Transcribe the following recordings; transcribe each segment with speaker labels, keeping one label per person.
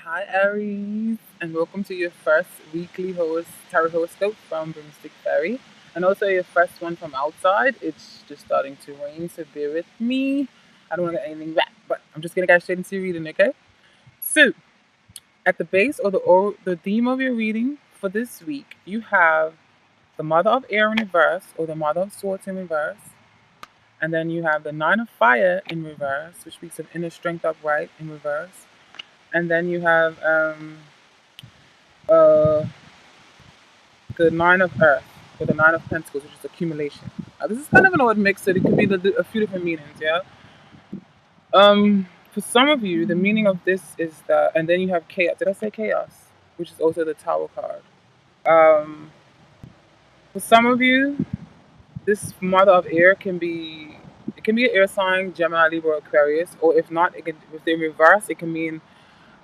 Speaker 1: Hi Aries, and welcome to your first weekly tarot horoscope from Broomstick Fairy, and also your first one from outside. It's just starting to rain, so bear with me. I don't want to get anything back, but I'm just gonna get straight into reading, okay? So, at the base or the theme of your reading for this week, you have the Mother of Air in reverse, or the Mother of Swords in reverse, and then you have the Nine of Fire in reverse, which speaks of inner strength upright in reverse. And then you have uh, the Nine of Earth, or the Nine of Pentacles, which is accumulation. This is kind of an odd mix, so it could be a few different meanings, yeah? For some of you, the meaning of this is that, and then you have Chaos. Did I say Chaos? Which is also the Tower card. Um, for some of you, this Mother of Air it can be an air sign, Gemini, Libra, or Aquarius, or if not, if they reverse, it can mean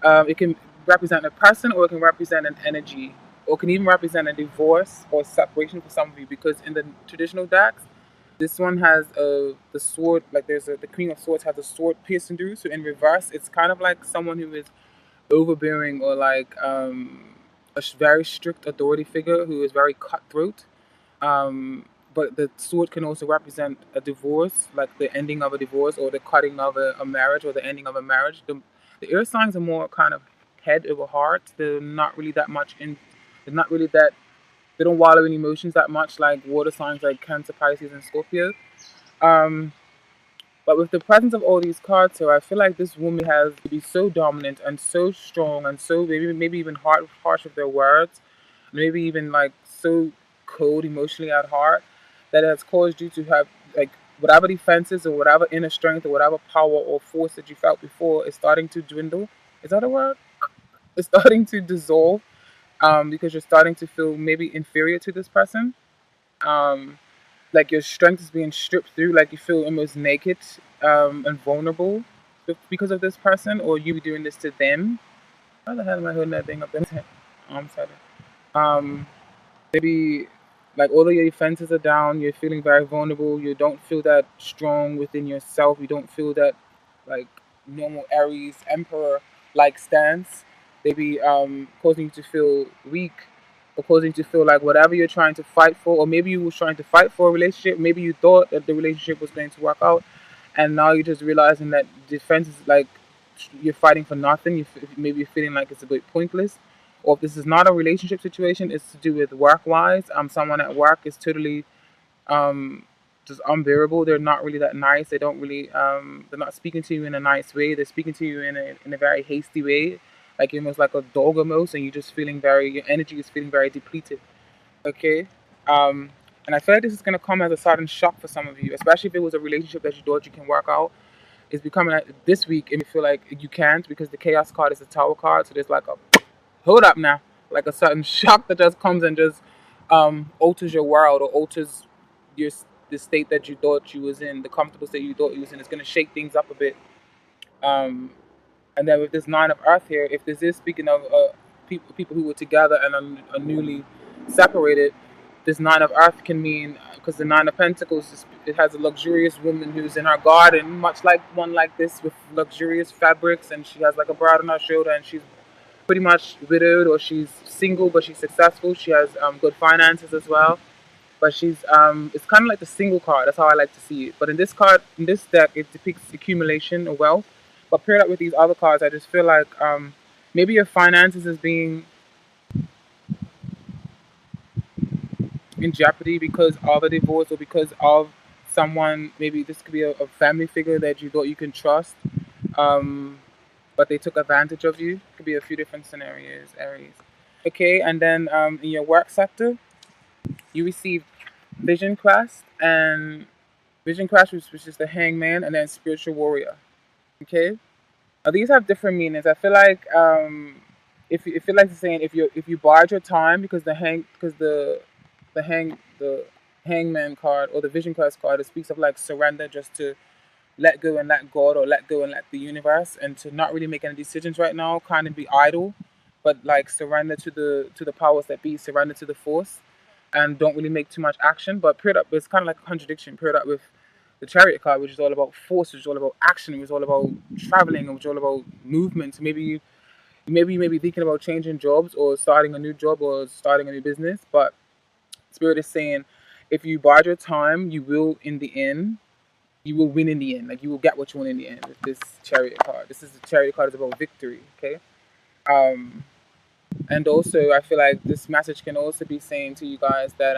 Speaker 1: it can represent a person, or it can represent an energy, or it can even represent a divorce or separation for some of you. Because in the traditional decks, this one has the sword, like the Queen of Swords has a sword piercing through. So in reverse, it's kind of like someone who is overbearing, or like very strict authority figure who is very cutthroat. Um, but the sword can also represent a divorce, like the ending of a divorce, or the cutting of a marriage, or the ending of a marriage. The air signs are more kind of head over heart. They're not really that much in. They're not really that. They don't wallow in emotions that much, like water signs like Cancer, Pisces, and Scorpio. Um, but with the presence of all these cards here, I feel like this woman has to be so dominant and so strong and so maybe even harsh with their words, maybe even like so cold emotionally at heart, that has caused you to have like whatever defenses or whatever inner strength or whatever power or force that you felt before is starting to dwindle. Is that a word? It's starting to dissolve, because you're starting to feel maybe inferior to this person. Um, like your strength is being stripped through, like you feel almost naked, and vulnerable because of this person, or you doing this to them. How the hell am I holding that thing up there? I'm sorry. Um, Maybe like all of your defenses are down, you're feeling very vulnerable, you don't feel that strong within yourself, you don't feel that like normal Aries Emperor like stance. They be causing you to feel weak, or causing you to feel like whatever you're trying to fight for, or maybe you was trying to fight for a relationship, maybe you thought that the relationship was going to work out, and now you're just realizing that defense is like you're fighting for nothing. Maybe you're feeling like it's a bit pointless, or if this is not a relationship situation, it's to do with work wise. Someone at work is totally um, just unbearable. They're not really that nice. They don't really they're not speaking to you in a nice way. They're speaking to you in a very hasty way, like almost like a dog almost, and you're just feeling your energy is feeling very depleted. Okay. Um, and I feel like this is gonna come as a sudden shock for some of you, especially if it was a relationship that you thought you can work out. It's becoming like this week, and you feel like you can't because the chaos card is a tower card. So there's like a hold up now, like a sudden shock that just comes and just alters your world, or alters your the state that you thought you was in, the comfortable state you thought you was in. It's gonna shake things up a bit. Um, and then with this Nine of Earth here, if this is speaking of people who were together and are newly separated, this Nine of Earth can mean, because the Nine of Pentacles it has a luxurious woman who's in her garden, much like one like this with luxurious fabrics, and she has like a bride on her shoulder, and she's pretty much widowed, or she's single but she's successful. She has good finances as well, but she's it's kind of like the single card. That's how I like to see it. But in this card, in this deck, it depicts accumulation of wealth. But paired up with these other cards, I just feel like maybe your finances is being in jeopardy because of a divorce, or because of someone. Maybe this could be a family figure that you thought you can trust, um, but they took advantage of you. Could be a few different scenarios, Aries. Okay, and then in your work sector, you received Vision Quest and Vision Quest, which is the Hangman, and then Spiritual Warrior. Okay, now these have different meanings. I feel like if you like to saying if you bide your time, because the Hangman card, or the Vision Quest card, it speaks of like surrender, just to let go and let God, or let go and let the universe, and to not really make any decisions right now, kind of be idle, but like surrender to the powers that be, surrender to the force, and don't really make too much action. But paired up, it's kind of like a contradiction. Paired up with the Chariot card, which is all about force, which is all about action, which is all about traveling, which is all about movement. So maybe Maybe you may be thinking about changing jobs or starting a new job or starting a new business, but Spirit is saying if you bide your time, you will in the end, you will win in the end. Like you will get what you want in the end with this Chariot card. This is the Chariot card is about victory. Okay. Um, and also I feel like this message can also be saying to you guys that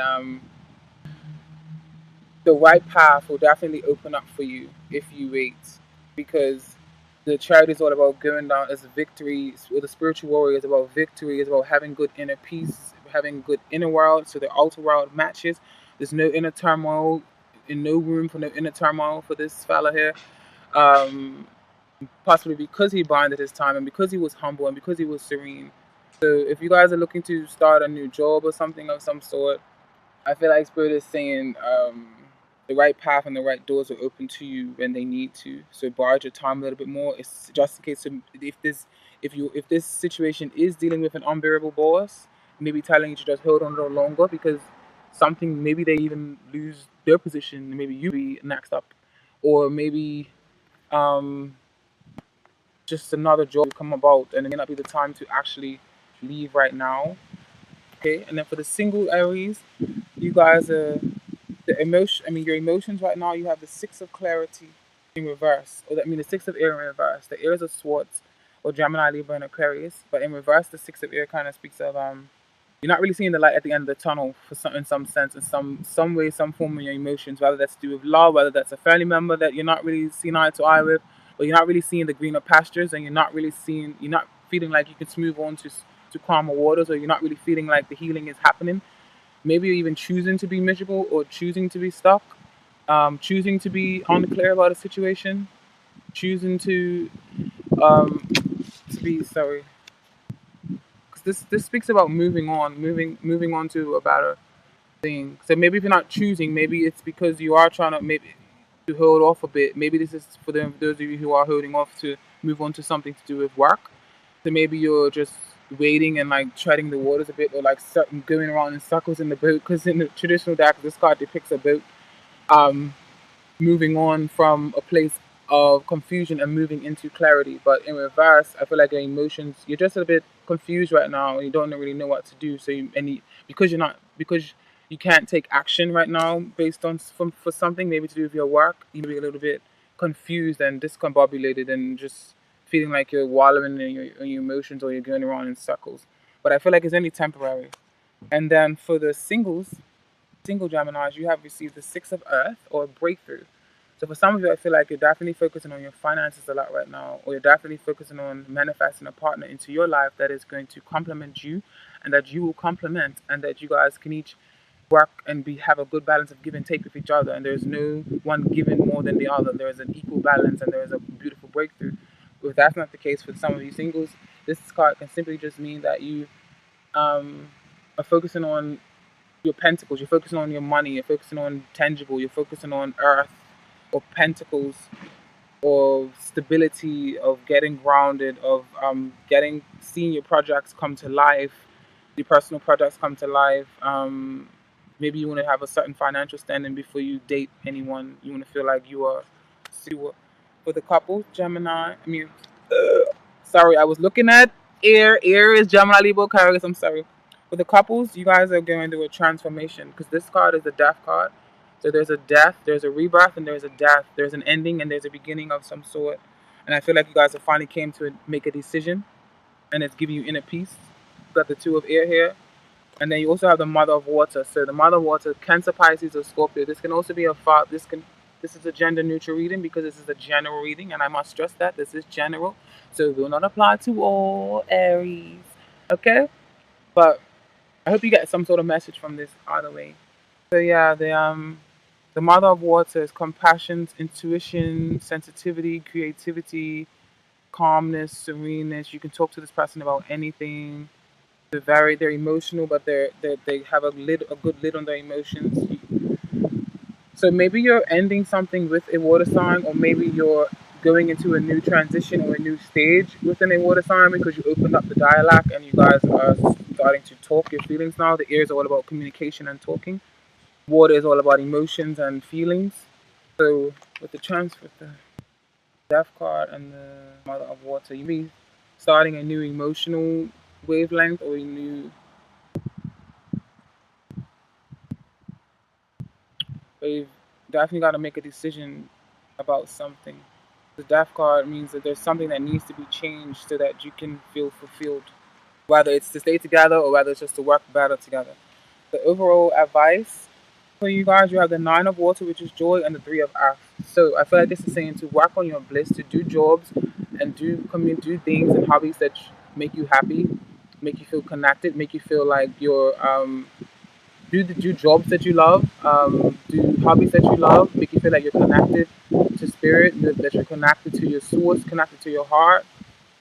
Speaker 1: the right path will definitely open up for you if you wait, because the Chariot is all about going down as a victory. Or the spiritual warrior is about victory. Is about having good inner peace, having good inner world, so the outer world matches. There's no inner turmoil, in no room for no inner turmoil for this fella here. Um, Possibly because he binded his time and because he was humble and because he was serene. So if you guys are looking to start a new job or something of some sort, I feel like Spirit is saying the right path and the right doors are open to you when they need to. So bide your time a little bit more. It's just in case if this situation is dealing with an unbearable boss, maybe telling you to just hold on a little longer because something maybe they even lose their position, maybe you be next up, or maybe um, just another job come about and it may not be the time to actually leave right now. Okay, and then for the single Aries, you guys are the emotion. I mean, your emotions right now. You have the Six of Clarity in reverse, or that I mean the Six of Air in reverse. The Airs of Swords, or Gemini, Libra, and Aquarius. But in reverse, the Six of Air kind of speaks of you're not really seeing the light at the end of the tunnel for some in some sense, in some way, some form of your emotions, whether that's to do with love, whether that's a family member that you're not really seeing eye to eye with, or you're not really seeing the greener pastures, and you're not feeling like you can move on to calmer waters, or you're not really feeling like the healing is happening. Maybe you're even choosing to be miserable or choosing to be stuck, choosing to be unclear about a situation, choosing um, to be sorry. Because this speaks about moving on to a better thing. So maybe if you're not choosing, maybe it's because you are trying to maybe to hold off a bit. Maybe this is for those of you who are holding off to move on to something to do with work. So maybe you're just waiting and like treading the waters a bit, or like going around in circles in the boat. Because in the traditional deck, this card depicts a boat um, moving on from a place of confusion and moving into clarity. But in reverse, I feel like your emotions, you're just a bit confused right now and you don't really know what to do. So because because you can't take action right now based on for something maybe to do with your work, you may be a little bit confused and discombobulated and just feeling like you're wallowing in your emotions or you're going around in circles. But I feel like it's only temporary. And then for the single Geminis, you have received the Six of Earth or breakthrough. So for some of you, I feel like you're definitely focusing on your finances a lot right now, or you're definitely focusing on manifesting a partner into your life that is going to complement you, and that you will complement, and that you guys can each work and have a good balance of give and take with each other. And there's no one giving more than the other. There is an equal balance, and there is a beautiful breakthrough. But if that's not the case for some of you singles, this card can simply just mean that you are focusing on your pentacles, you're focusing on your money, you're focusing on tangible, you're focusing on earth or pentacles or stability, of getting grounded, of getting seeing your projects come to life, your personal projects come to life. Maybe you want to have a certain financial standing before you date anyone. You want to feel like you are secure. For the couple, Gemini. Sorry, I was looking at air. Air is Gemini, Libra, Aquarius. I'm sorry. For the couples, you guys are going through a transformation because this card is a death card. So there's a death, there's a rebirth, and there's a death. There's an ending and there's a beginning of some sort. And I feel like you guys have finally came to make a decision, and it's giving you inner peace. You've got the Two of Air here, and then you also have the Mother of Water. So the Mother of Water, Cancer, Pisces, or Scorpio. This can also be a father. This is a gender neutral reading because this is a general reading, and I must stress that this is general, so it will not apply to all Aries. Okay, but I hope you get some sort of message from this either way. So yeah, the Mother of Water is compassion, intuition, sensitivity, creativity, calmness, sereneness. You can talk to this person about anything. They're emotional, but they have a good lid on their emotions. So maybe you're ending something with a water sign, or maybe you're going into a new transition or a new stage within a water sign because you opened up the dialogue and you guys are starting to talk your feelings now. The air is all about communication and talking. Water is all about emotions and feelings. So with the death card and the Mother of Water, you mean starting a new emotional wavelength or a new wave. Definitely got to make a decision about something. The death card means that there's something that needs to be changed so that you can feel fulfilled, whether it's to stay together or whether it's just to work better together. The overall advice for you guys, you have the Nine of Water, which is joy, and the Three of Earth. So I feel like this is saying to work on your bliss, to do jobs and do things and hobbies that make you happy, make you feel connected, make you feel like you're do jobs that you love, do hobbies that you love, make you feel like you're connected to spirit, that you're connected to your source, connected to your heart,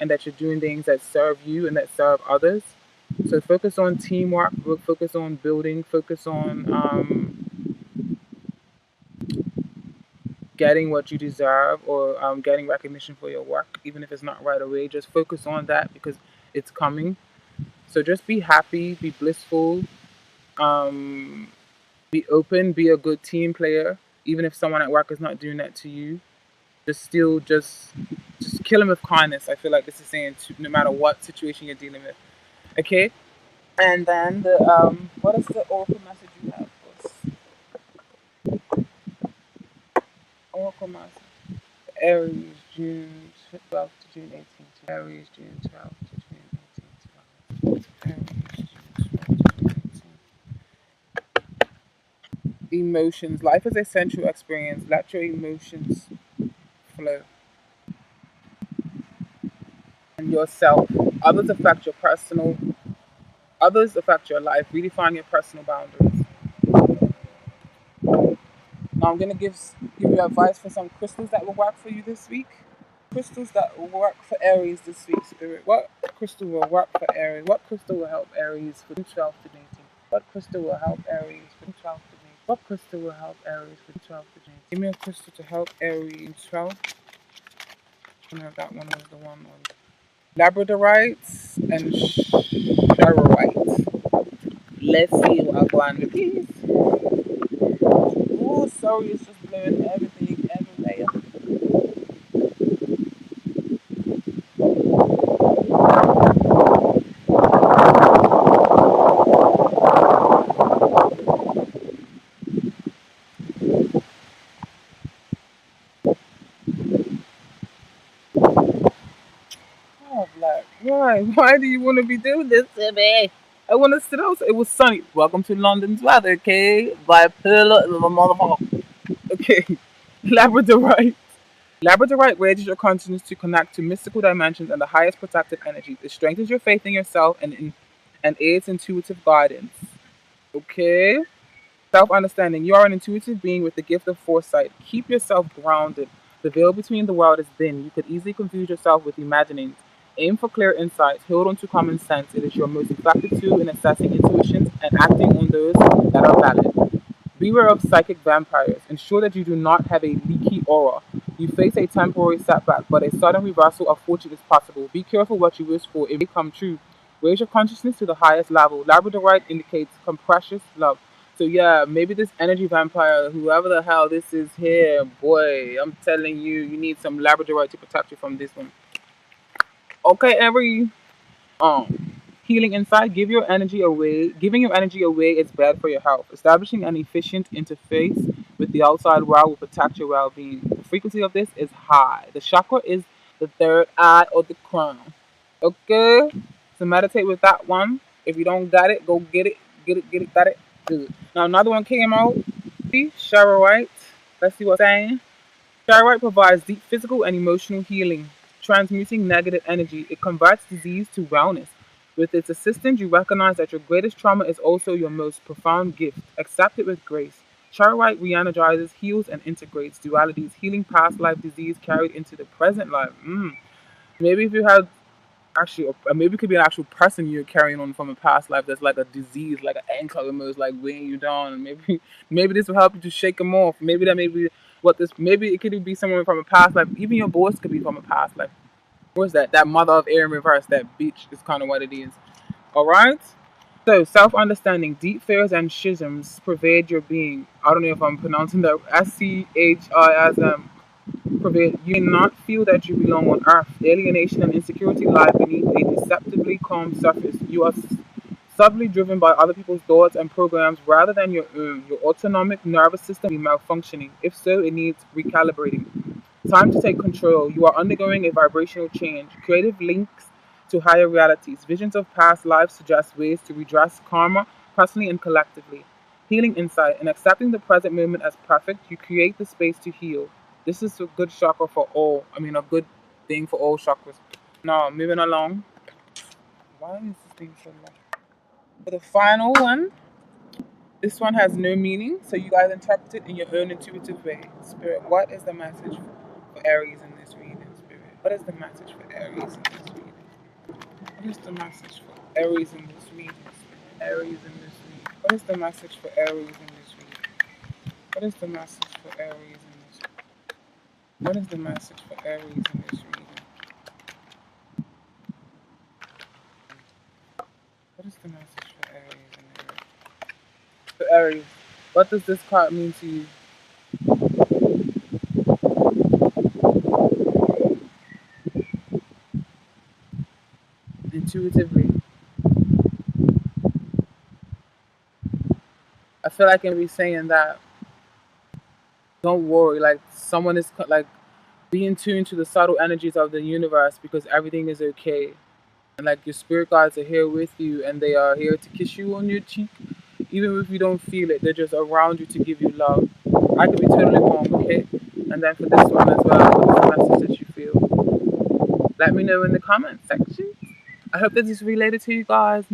Speaker 1: and that you're doing things that serve you and that serve others. So focus on teamwork, focus on building, focus on getting what you deserve or getting recognition for your work, even if it's not right away. Just focus on that because it's coming. So just be happy, be blissful, um, be open, be a good team player, even if someone at work is not doing that to you. Just kill them with kindness. I feel like this is saying no matter what situation you're dealing with. Okay, and then the what is the oracle message you have for us? Oracle message. Aries, June 12th to June 18th. Aries, June 12th to June 18th. Aries, June 12th to June 18th. Emotions. Life is a sensual experience. Let your emotions flow. And yourself. Others affect your personal. Others affect your life. Redefine your personal boundaries. Now I'm gonna give you advice for some crystals that will work for you this week. Crystals that will work for Aries this week, Spirit. What crystal will work for Aries? What crystal will help Aries for 12 to 18? What crystal will help Aries for 12 to 18? What crystal will help Aries for 12 to 18? Give me a crystal to help Aries 12. I know that one was the one on Labradorites and Charorite. Let's see what I'll go on with these. Oh, sorry, it's just blowing everything everywhere. Oh, Black. Why? Why do you want to be doing this to me? I want to sit out. It was sunny. Welcome to London's weather, okay? Bipolar, motherfucker. Okay. Labradorite. Labradorite raises your consciousness to connect to mystical dimensions and the highest protective energies. It strengthens your faith in yourself and aids intuitive guidance. Okay? Self understanding. You are an intuitive being with the gift of foresight. Keep yourself grounded. The veil between the world is thin. You could easily confuse yourself with imaginings. Aim for clear insights. Hold on to common sense. It is your most effective tool in assessing intuitions and acting on those that are valid. Beware of psychic vampires. Ensure that you do not have a leaky aura. You face a temporary setback, but a sudden reversal of fortune is possible. Be careful what you wish for, it may come true. Raise your consciousness to the highest level. Labradorite indicates precious love. So yeah, maybe this energy vampire, whoever the hell this is here, boy, I'm telling you, you need some Labradorite to protect you from this one. Okay, every healing inside, giving your energy away is bad for your health. Establishing an efficient interface with the outside world will protect your well-being. The frequency of this is high. The chakra is the third eye or the crown. Okay, so meditate with that one. If you don't got it, go get it. Get it, got it. Good. Now another one came out. See, Charorite. Let's see what's saying. Thyroid provides deep physical and emotional healing, transmuting negative energy. It converts disease to wellness. With its assistance, you recognize that your greatest trauma is also your most profound gift. Accept it with grace. Thyroid re-energizes, heals, and integrates dualities, healing past life disease carried into the present life. Maybe if you had actually, or maybe it could be an actual person you're carrying on from a past life that's like a disease, like an anchor almost, like weighing you down. And maybe this will help you to shake them off. Maybe that may be what this. Maybe it could be someone from a past life. Even your boss could be from a past life. What's that? That mother of air in reverse. That beach is kind of what it is. All right. So self-understanding, deep fears and schisms pervade your being. I don't know if I'm pronouncing that. SCHISM. prevail. You may not feel that you belong on earth. Alienation and insecurity lie beneath a deceptively calm surface. You are subtly driven by other people's thoughts and programs rather than your own. Your autonomic nervous system may be malfunctioning. If so, it needs recalibrating. Time to take control. You are undergoing a vibrational change. Creative links to higher realities. Visions of past lives suggest ways to redress karma personally and collectively. Healing insight. In accepting the present moment as perfect, you create the space to heal. This is a good chakra for all. I mean, a good thing for all chakras. Now, moving along. Why is this thing so long? For the final one, this one has no meaning, so you guys interpret it in your own intuitive way. Spirit, what is the message for Aries in this reading? Spirit, what is the message for Aries in this reading? What is the message for Aries in this reading? Spirit, Aries in this reading. What is the message for Aries in this reading? What is the message for Aries in this reading? What is the message for Aries in this reading? What is the message for Aries in this reading? For Aries, what does this card mean to you? Intuitively. I feel like I'm saying that don't worry, like someone is like be in tune to the subtle energies of the universe because everything is okay. And like your spirit guides are here with you and they are here to kiss you on your cheek. Even if you don't feel it, they're just around you to give you love. I could be totally wrong, okay? And then for this one as well, what is the message that you feel? Let me know in the comment section. I hope that this is related to you guys.